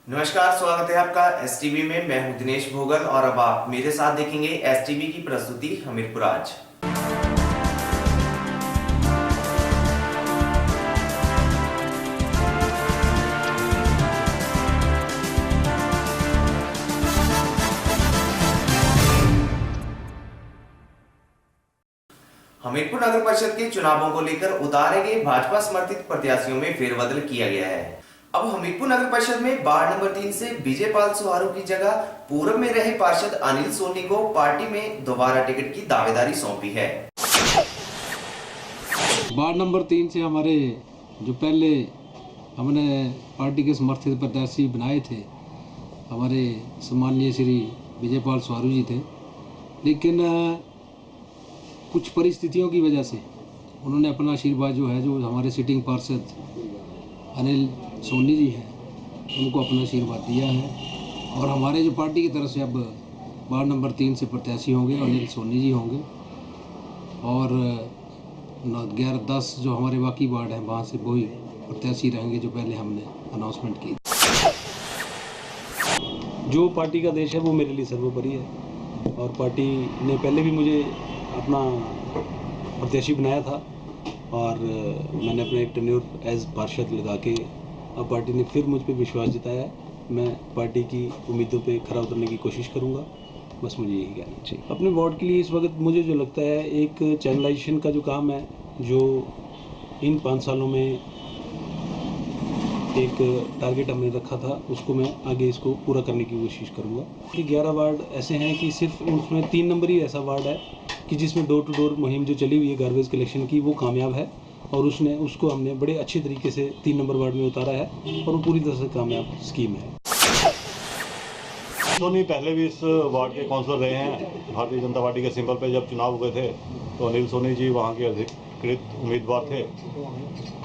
नमस्कार, स्वागत है आपका एसटीवी में। मैं हूं दिनेश भोगल और अब आप मेरे साथ देखेंगे एसटीवी की प्रस्तुति हमीरपुर आज। हमीरपुर नगर परिषद के चुनावों को लेकर उतारे गए भाजपा समर्थित प्रत्याशियों में फेरबदल किया गया है। अब हमीरपुर नगर परिषद में वार्ड नंबर 3 से विजयपाल सुहारू की जगह पूर्व में रहे पार्षद अनिल सोनी को पार्टी में दोबारा टिकट की दावेदारी सौंपी है। वार्ड नंबर 3 से हमारे जो पहले हमने पार्टी के समर्थित प्रत्याशी बनाए थे, हमारे सम्माननीय श्री विजयपाल सुहारू जी थे, लेकिन कुछ परिस्थितियों की वजह से उन्होंने अपना आशीर्वाद जो हमारे सिटिंग पार्षद अनिल सोनी जी हैं, उनको अपना आशीर्वाद दिया है और हमारे जो पार्टी की तरफ से अब वार्ड नंबर 3 से प्रत्याशी होंगे अनिल सोनी जी होंगे और 11-10 जो हमारे बाकी वार्ड हैं वहाँ से वही प्रत्याशी रहेंगे जो पहले हमने अनाउंसमेंट की। जो पार्टी का देश है वो मेरे लिए सर्वोपरि है और पार्टी ने पहले भी मुझे अपना प्रत्याशी बनाया था और मैंने अपने एक टेन्योर एज पार्षद लगा के अब पार्टी ने फिर मुझ पे विश्वास जताया है। मैं पार्टी की उम्मीदों पे खरा उतरने की कोशिश करूंगा, बस मुझे यही कहना चाहिए। अपने वार्ड के लिए इस वक्त मुझे जो लगता है एक चैनलाइजेशन का जो काम है, जो इन 5 सालों में एक टारगेट हमने रखा था, उसको मैं आगे इसको पूरा करने की कोशिश करूँगा। 11 वार्ड ऐसे हैं कि सिर्फ उसमें 3 नंबर ही ऐसा वार्ड है कि जिसमें डोर टू डोर मुहिम जो चली हुई है गार्बेज कलेक्शन की, वो कामयाब है और उसको हमने बड़े अच्छे तरीके से 3 नंबर वार्ड में उतारा है और वो पूरी तरह से कामयाब स्कीम है। सोनी पहले भी इस वार्ड के काउंसलर रहे हैं। भारतीय जनता पार्टी के सिंबल पे जब चुनाव हुए थे तो अनिल सोनी जी वहाँ के अधिकृत उम्मीदवार थे।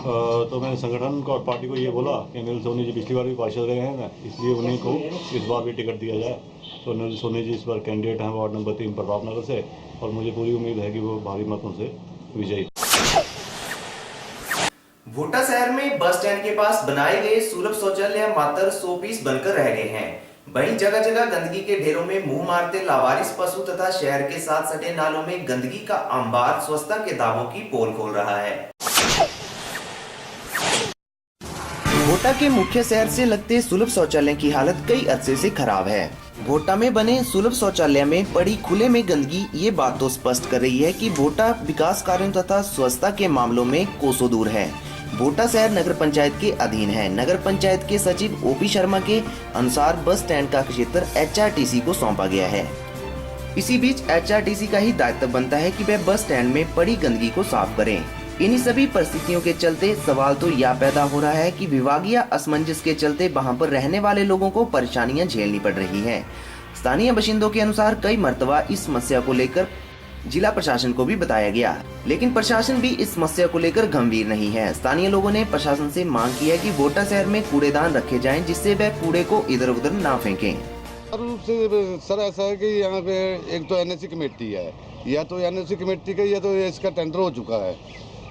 तो मैंने संगठन को और पार्टी को ये बोला कि अनिल सोनी जी पिछली बार भी पार्षद रहे हैं, इसलिए उन्हीं को इस बार भी टिकट दिया जाए। तो अनिल सोनी जी इस बार कैंडिडेट हैं वार्ड नंबर 3 प्रताप नगर से और मुझे पूरी उम्मीद है कि वो भारी मतों से विजयी। भोटा शहर में बस स्टैंड के पास बनाए गए सुलभ शौचालय मात्र 100 पीस बनकर रह गए हैं। वहीं जगह जगह गंदगी के ढेरों में मुंह मारते लावारिस पशु तथा शहर के साथ सटे नालों में गंदगी का अंबार स्वच्छता के दावों की पोल खोल रहा है। भोटा के मुख्य शहर से लगते सुलभ शौचालय की हालत कई अरसे से खराब है। भोटा में बने सुलभ शौचालय में पड़ी खुले में गंदगी ये बात तो स्पष्ट कर रही है कि भोटा विकास कार्यों तथा स्वच्छता के मामलों में कोसों दूर है। भोटा शहर नगर पंचायत के अधीन है। नगर पंचायत के सचिव ओपी शर्मा के अनुसार बस स्टैंड का क्षेत्र एचआरटीसी को सौंपा गया है। इसी बीच एचआरटीसी का ही दायित्व बनता है कि वह बस स्टैंड में पड़ी गंदगी को साफ करें। इन्हीं सभी परिस्थितियों के चलते सवाल तो यह पैदा हो रहा है कि विभागीय असमंजस के चलते वहां पर रहने वाले लोगों को परेशानियां झेलनी पड़ रही हैं। स्थानीय बाशिंदों के अनुसार कई मर्तबा इस समस्या को लेकर जिला प्रशासन को भी बताया गया, लेकिन प्रशासन भी इस समस्या को लेकर गंभीर नहीं है। स्थानीय लोगों ने प्रशासन से मांग की है कि भोटा शहर में कूड़ेदान रखे जाएं, जिससे वह कूड़े को इधर उधर ना फेंकें। सर ऐसा है कि यहाँ पे एक तो एनएससी कमेटी है, या तो एनएससी कमेटी का या तो इसका टेंडर हो चुका है।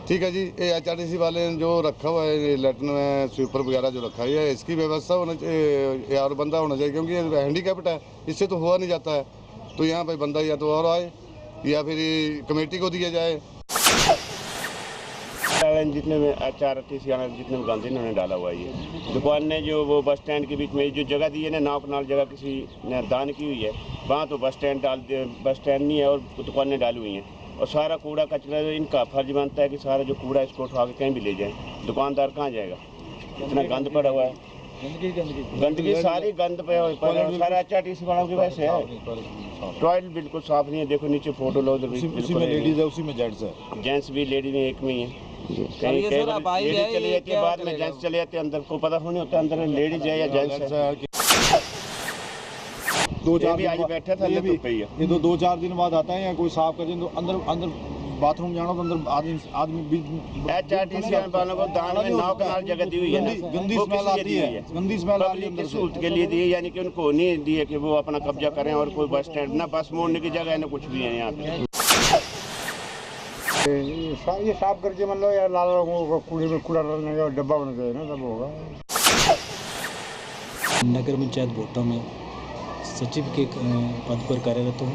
ठीक है जी, एचआरटीसी वाले ने जो रखा हुआ है लैट्रिन में स्वीपर वगैरह जो रखा है, इसकी व्यवस्था होना चाहिए और बंदा होना चाहिए, क्योंकि ये हैंडीकैप्ड है, इससे तो हुआ नहीं जाता है। तो यहाँ पे बंदा या तो और आए या फिर कमेटी को दिया जाए। जितने में एचआरटीसी जितने में गांधी ने डाला हुआ है, दुकान ने जो वो बस स्टैंड के बीच में जो जगह दी है ना, नाव कनाल जगह किसी ने दान की हुई है, वहाँ तो बस स्टैंड नहीं है और दुकानें डाली हुई हैं और सारा कूड़ा कचरा इनका फर्ज बनता है कि सारा जो कूड़ा इसको उठा के कहीं भी ले जाए। दुकानदार कहाँ जाएगा, इतना गंद पड़ा हुआ है, गंदगी सारी गंद पे सारा एचआरटीसी वालों की वजह से है। टॉयलेट बिल्कुल साफ नहीं है, देखो नीचे फोटो लो, उसी में लेडीज है, उसी में जेंट्स है। जेंट्स भी लेडीज में एक में ही है। कहीं लेडीज चले जाती है, बाद में जेंट्स चले जाते हैं, अंदर को पता नहीं होता अंदर लेडीज है या जेंट्स है। 2-4 दिन आज बैठा था, ये तो 2-4 दिन बाद आता है या कोई साफ कर दे तो अंदर बाथरूम जाना तो अंदर आदमी एचआरटीसी वालों को दान में नाव कनाल जगह दी हुई है, गंदी स्मेल आती है, गंदी स्मेल आ रही है अंदर से। सहूलत के लिए दी है, यानी कि उनको नहीं दी है कि वो अपना कब्जा करें और कोई बस स्टैंड ना बस मोड़ने की जगह है ना कुछ भी है यहाँ पे। ये साफ करके मान लो यार, लाल कूड़े में कूड़ा डालने का डब्बा होना चाहिए ना, तब होगा। नगर पंचायत भोटा में सचिव के पद पर कार्यरत हूँ।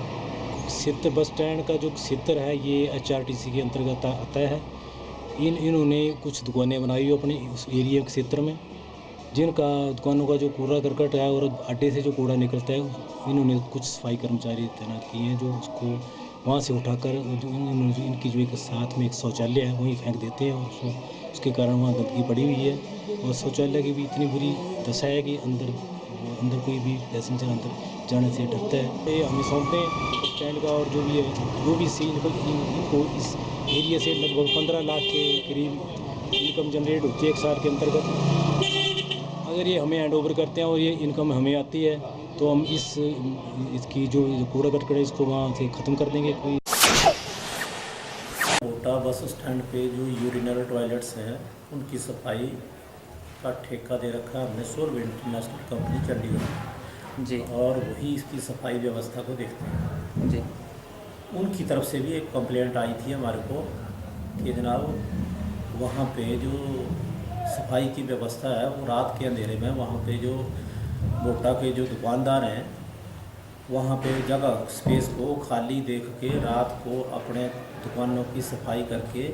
क्षेत्र बस स्टैंड का जो क्षेत्र है ये HRTC के अंतर्गत आता है। इन्होंने कुछ दुकानें बनाई अपने उस एरिया के क्षेत्र में, जिनका दुकानों का जो कूड़ा करकट है और अड्डे से जो कूड़ा निकलता है, इन्होंने कुछ सफाई कर्मचारी तैनात किए हैं जो उसको वहाँ से उठाकर इनकी जो एक साथ में एक शौचालय है वहीं फेंक देते हैं और उसके कारण वहाँ गंदगी पड़ी हुई है। और शौचालय की भी इतनी बुरी दशा है कि अंदर कोई भी पैसेंजर अंदर जाने से डरता है। ये हमें सौंपते हैं स्टैंड का, और जो भी सी इनको इस एरिया से लगभग 15 लाख के करीब इनकम जनरेट होती है एक साल के अंतर्गत। अगर ये हमें हैंड ओवर करते हैं और ये इनकम हमें आती है तो हम इसकी जो कूड़ा करकट है इसको वहाँ से ख़त्म कर देंगे। कोई भोटा बस स्टैंड पे जो यूरिनल टॉयलेट्स हैं उनकी सफाई का ठेका दे रखा है हमने सोलवेंट इंटरनेशनल कंपनी चंडीगढ़ जी। और वही इसकी सफाई व्यवस्था को देखते हैं जी। उनकी तरफ से भी एक कंप्लेंट आई थी हमारे को कि जनाब वहाँ पे जो सफाई की व्यवस्था है वो रात के अंधेरे में वहाँ पे जो भोटा के जो दुकानदार हैं वहाँ पे जगह स्पेस को खाली देख के रात को अपने दुकानों की सफाई करके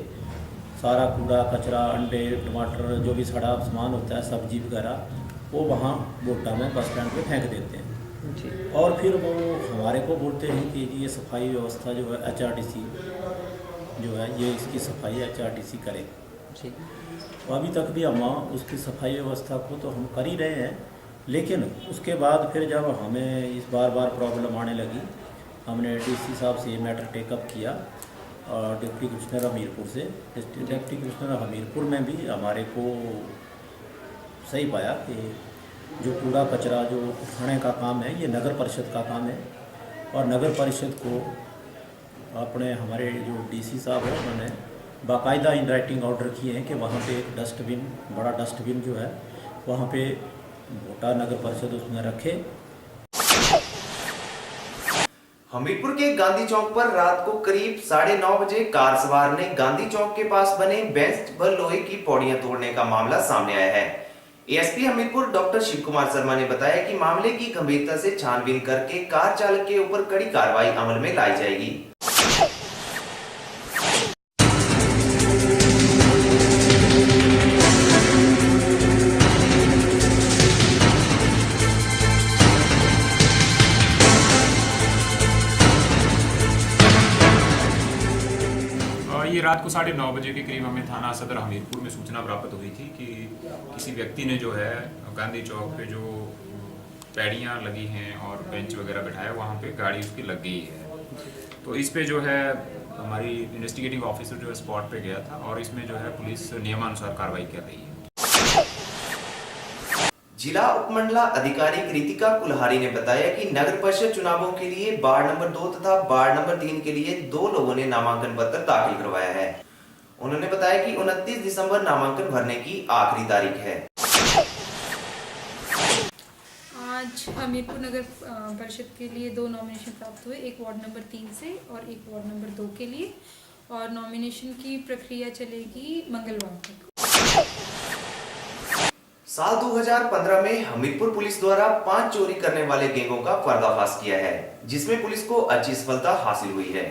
सारा कूड़ा कचरा अंडे टमाटर जो भी सड़ा सामान होता है सब्जी वगैरह वो वहाँ भोटा में बस स्टैंड पे फेंक देते हैं जी। और फिर वो हमारे को बोलते हैं कि ये सफाई व्यवस्था जो है HRTC जो है ये इसकी सफाई HRTC करे जी। तो अभी तक भी हम उसकी सफाई व्यवस्था को तो हम कर ही रहे हैं, लेकिन उसके बाद फिर जब हमें इस बार प्रॉब्लम आने लगी हमने DC साहब से ये मैटर टेकअप किया और डिप्टी कमिश्नर हमीरपुर से। डिप्टी कमिश्नर हमीरपुर में भी हमारे को सही पाया कि जो कूड़ा कचरा जो उठाने का काम है ये नगर परिषद का काम है और नगर परिषद को अपने हमारे जो DC साहब हैं उन्होंने बाकायदा इन राइटिंग ऑर्डर किए हैं कि वहाँ पे एक डस्टबिन बड़ा डस्टबिन जो है वहाँ पे भोटा नगर परिषद उसमें रखे। हमीरपुर के गांधी चौक पर रात को करीब 9:30 बजे कार सवार ने गांधी चौक के पास बने बेंच पर लोहे की पौड़ियां तोड़ने का मामला सामने आया है। ASP हमीरपुर डॉक्टर शिव कुमार शर्मा ने बताया कि मामले की गंभीरता से छानबीन करके कार चालक के ऊपर कड़ी कार्रवाई अमल में लाई जाएगी। ये रात को 9:30 बजे के करीब हमें थाना सदर हमीरपुर में सूचना प्राप्त हुई थी कि किसी व्यक्ति ने जो है गांधी चौक पे जो पैड़ियाँ लगी हैं और बेंच वगैरह बैठाया वहाँ पे गाड़ी उसकी लग गई है। तो इस पे जो है हमारी इन्वेस्टिगेटिंग ऑफिसर जो है स्पॉट पे गया था और इसमें जो है पुलिस नियमानुसार कार्रवाई कर रही है। जिला उपमंडला अधिकारी कृतिका कुल्हारी ने बताया कि नगर परिषद चुनावों के लिए वार्ड नंबर 2 तथा वार्ड नंबर 3 के लिए 2 लोगों ने नामांकन पत्र दाखिल करवाया है। उन्होंने बताया कि 29 दिसंबर नामांकन भरने की आखिरी तारीख है। आज हमीरपुर नगर परिषद के लिए 2 नॉमिनेशन प्राप्त हुए, एक वार्ड नंबर 3 से और एक वार्ड नंबर 2 के लिए, और नॉमिनेशन की प्रक्रिया चलेगी मंगलवार तक। साल 2015 में हमीरपुर पुलिस द्वारा 5 चोरी करने वाले गैंगों का पर्दाफाश किया है, जिसमें पुलिस को अच्छी सफलता हासिल हुई है।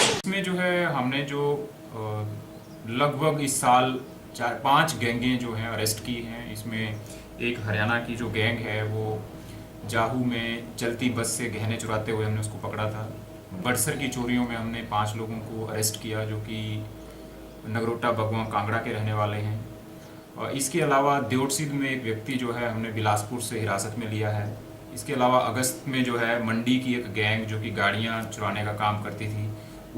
इसमें जो है हमने जो लगभग इस साल 4-5 गैंगें जो हैं अरेस्ट की हैं। इसमें एक हरियाणा की जो गैंग है वो जाहू में चलती बस से गहने चुराते हुए हमने उसको पकड़ा था। बड़सर की चोरियों में हमने 5 लोगों को अरेस्ट किया जो कि नगरोटा बगवा कांगड़ा के रहने वाले हैं। और इसके अलावा देवटसीद में एक व्यक्ति जो है हमने बिलासपुर से हिरासत में लिया है। इसके अलावा अगस्त में जो है मंडी की एक गैंग जो कि गाड़ियां चुराने का काम करती थी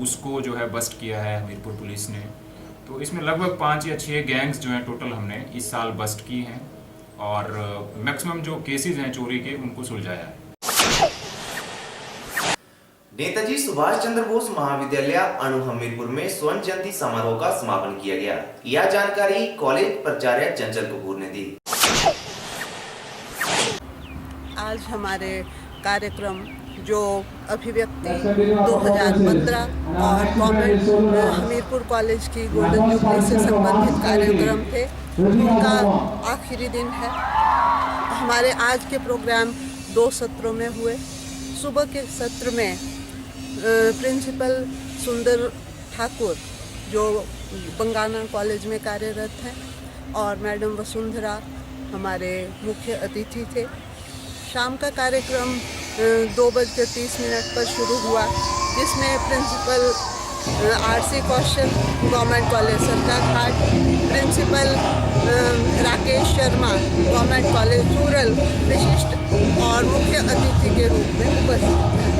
उसको जो है बस्ट किया है हमीरपुर पुलिस ने। तो इसमें लगभग 5 या 6 गैंग्स जो हैं टोटल हमने इस साल बस्ट की हैं और मैक्सिमम जो केसेस हैं चोरी के उनको सुलझाया है। नेताजी सुभाष चंद्र बोस महाविद्यालय अणु हमीरपुर में स्वर्ण जयंती समारोह का समापन किया गया। यह जानकारी कॉलेज प्राचार्य चंचल कपूर ने दी। आज हमारे कार्यक्रम जो अभिव्यक्ति 2015 और गवर्नमेंट हमीरपुर कॉलेज की गोल्डन जुबली से संबंधित कार्यक्रम थे उनका आखिरी दिन है हमारे आज के प्रोग्राम 2 सत्रों में हुए। सुबह के सत्र में प्रिंसिपल सुंदर ठाकुर जो बंगाना कॉलेज में कार्यरत हैं और मैडम वसुंधरा हमारे मुख्य अतिथि थे। शाम का कार्यक्रम 2:30 पर शुरू हुआ, जिसमें principal RC Kaushal government college Sarkaghat, principal Rakesh Sharma government college rural विशिष्ट और मुख्य अतिथि के रूप में उपस्थित थे।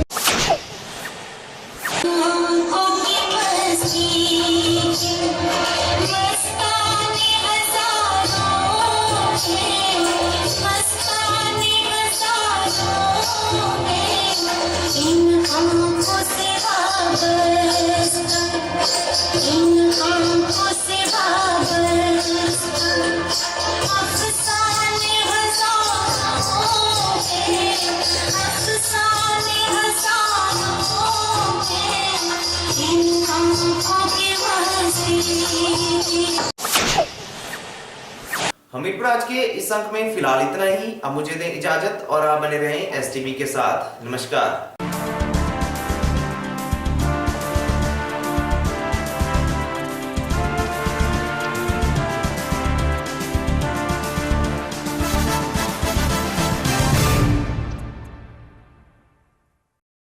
हमीरपुर आज के इस अंक में फिलहाल इतना ही। अब मुझे दें इजाजत और आप बने रहें STV के साथ। नमस्कार।